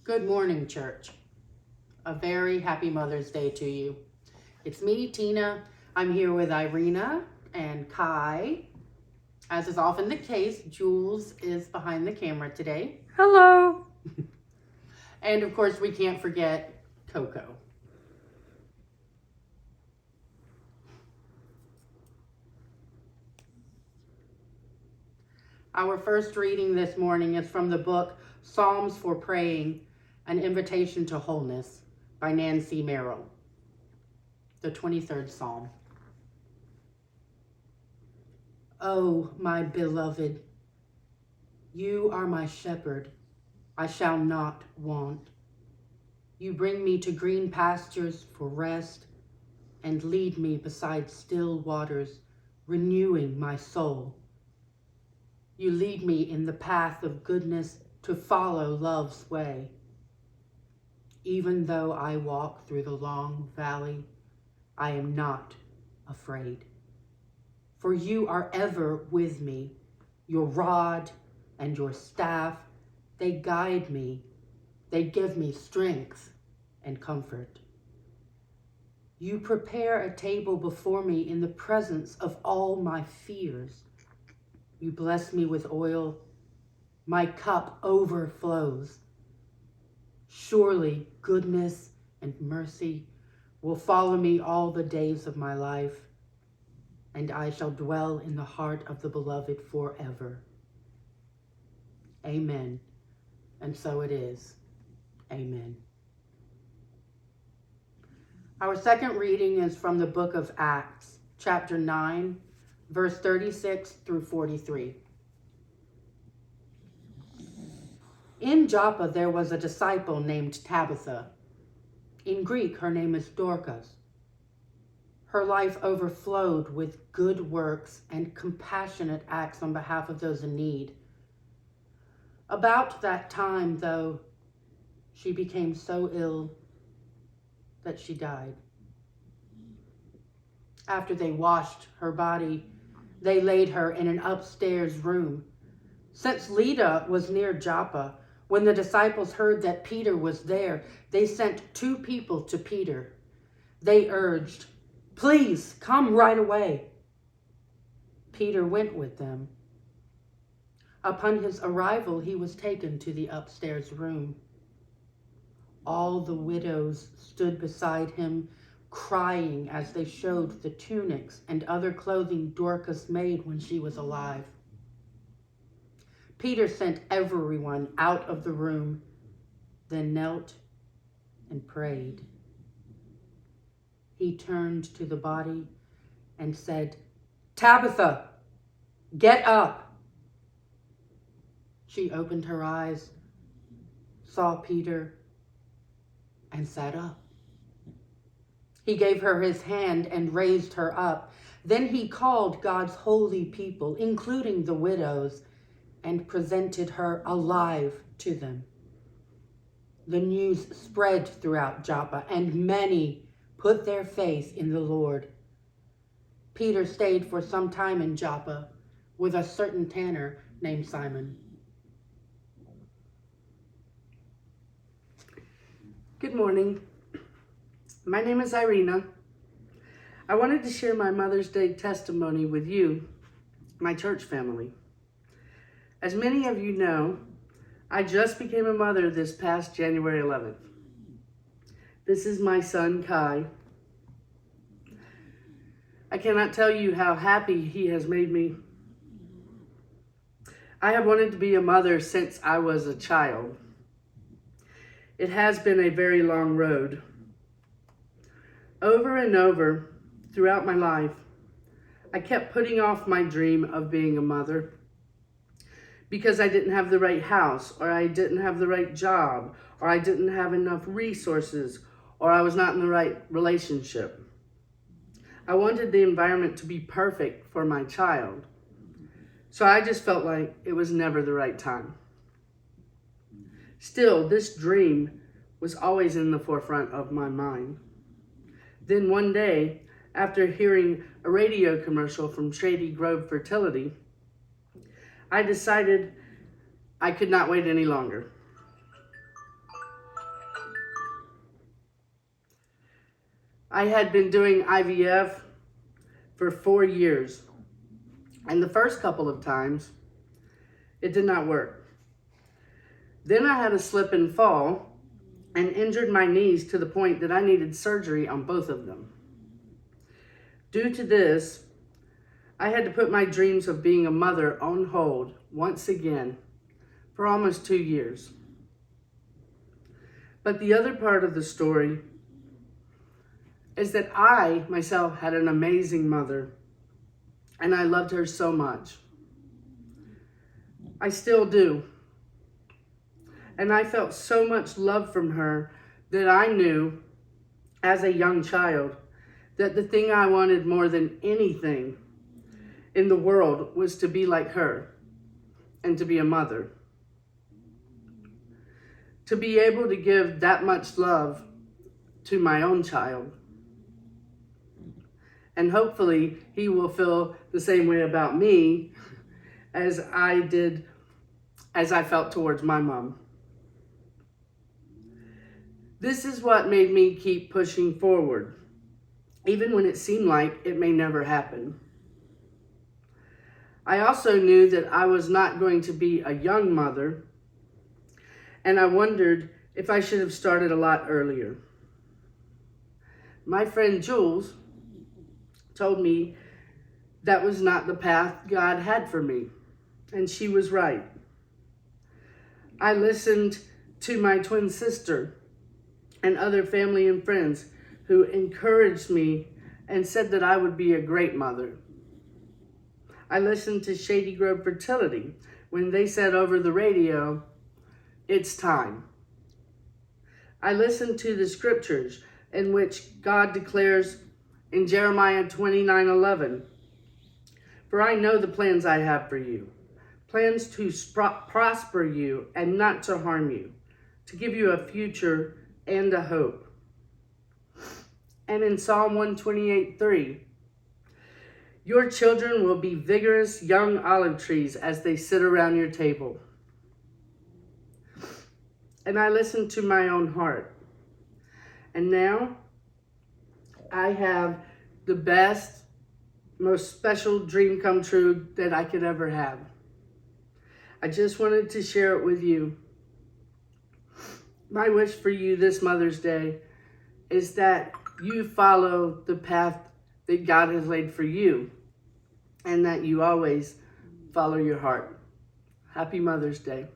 Good morning, church. A very happy Mother's Day to you. It's me, Tina. I'm here with Irena and Kai. As is often the case, Jules is behind the camera today. Hello. And of course, we can't forget Coco. Our first reading this morning is from the book Psalms for Praying, An Invitation to Wholeness by Nancy Merrill, the 23rd Psalm. Oh, my beloved, you are my shepherd. I shall not want. You bring me to green pastures for rest and lead me beside still waters, renewing my soul. You lead me in the path of goodness to follow love's way. Even though I walk through the long valley, I am not afraid. For you are ever with me. Your rod and your staff, they guide me. They give me strength and comfort. You prepare a table before me in the presence of all my fears. You bless me with oil. My cup overflows. Surely goodness and mercy will follow me all the days of my life, and I shall dwell in the heart of the beloved forever. Amen. And so it is. Amen. Our second reading is from the book of Acts, chapter 9, verse 36 through 43. In Joppa there was a disciple named Tabitha. In Greek, her name is Dorcas. Her life overflowed with good works and compassionate acts on behalf of those in need. About that time, though, she became so ill that she died. After they washed her body, they laid her in an upstairs room. Since Lydda was near Joppa, when the disciples heard that Peter was there, they sent 2 people to Peter. They urged, "Please come right away." Peter went with them. Upon his arrival, he was taken to the upstairs room. All the widows stood beside him, crying as they showed the tunics and other clothing Dorcas made when she was alive. Peter sent everyone out of the room, then knelt and prayed. He turned to the body and said, "Tabitha, get up." She opened her eyes, saw Peter, and sat up. He gave her his hand and raised her up. Then he called God's holy people, including the widows, and presented her alive to them. The news spread throughout Joppa, and many put their faith in the Lord. Peter stayed for some time in Joppa with a certain tanner named Simon. Good morning. My name is Irena. I wanted to share my Mother's Day testimony with you, my church family. As many of you know, I just became a mother this past January 11th. This is my son, Kai. I cannot tell you how happy he has made me. I have wanted to be a mother since I was a child. It has been a very long road. Over and over throughout my life, I kept putting off my dream of being a mother because I didn't have the right house, or I didn't have the right job, or I didn't have enough resources, or I was not in the right relationship. I wanted the environment to be perfect for my child, so I just felt like it was never the right time. Still, this dream was always in the forefront of my mind. Then one day, after hearing a radio commercial from Shady Grove Fertility, I decided I could not wait any longer. I had been doing IVF for 4 years. And the first couple of times, it did not work. Then I had a slip and fall and injured my knees to the point that I needed surgery on both of them. Due to this, I had to put my dreams of being a mother on hold once again for almost 2 years. But the other part of the story is that I myself had an amazing mother, and I loved her so much. I still do. And I felt so much love from her that I knew as a young child that the thing I wanted more than anything in the world was to be like her and to be a mother. To be able to give that much love to my own child. And hopefully he will feel the same way about me as I felt towards my mom. This is what made me keep pushing forward, even when it seemed like it may never happen. I also knew that I was not going to be a young mother, and I wondered if I should have started a lot earlier. My friend Jules told me that was not the path God had for me, and she was right. I listened to my twin sister and other family and friends who encouraged me and said that I would be a great mother. I listened to Shady Grove Fertility when they said over the radio, "It's time." I listened to the scriptures in which God declares in Jeremiah 29:11, "For I know the plans I have for you, plans to prosper you and not to harm you, to give you a future and a hope." And in Psalm 128:3, "Your children will be vigorous young olive trees as they sit around your table." And I listened to my own heart. And now I have the best, most special dream come true that I could ever have. I just wanted to share it with you. My wish for you this Mother's Day is that you follow the path that God has laid for you, and that you always follow your heart. Happy Mother's Day.